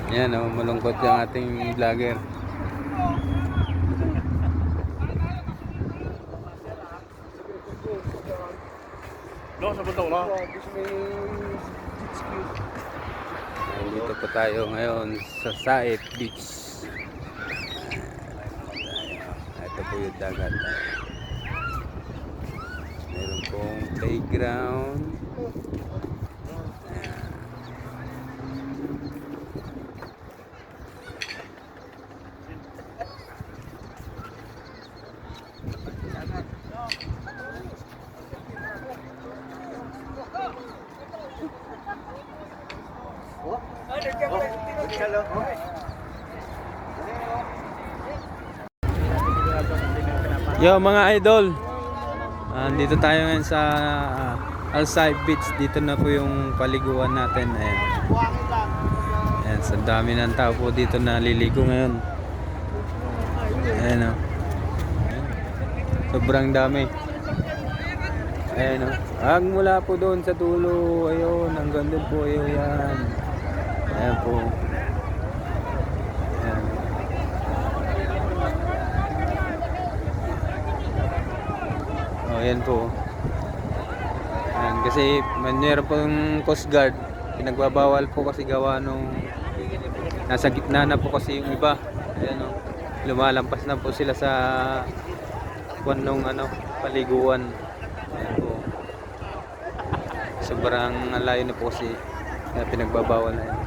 Yan oh, malungkot yung ating vlogger. No, sa bundok lang. Dito po tayo ngayon sa Saip Beach. Ito po yung dagat. Meron pong playground. Yo mga idol, dito tayo ngayon sa Alsai Beach. Dito na po yung paliguan natin. Ayan. Ayan, sa dami ng tao po dito naliligo ngayon. Ayan o. Sobrang dami. Ayan o. Mula po doon sa dulo. Ayun, hanggang doon po. Ayun yan. Ayan po. Ayan. Oh, yan po. Ayan, kasi meron pong Coast Guard. Pinagbabawal po kasi gawa nung nasa gitna na po kasi yung iba. Ayan o. Lumalampas na po sila sa nung paliguan. Ayan po. Sobrang layo na po kasi kaya pinagbabawal na yan.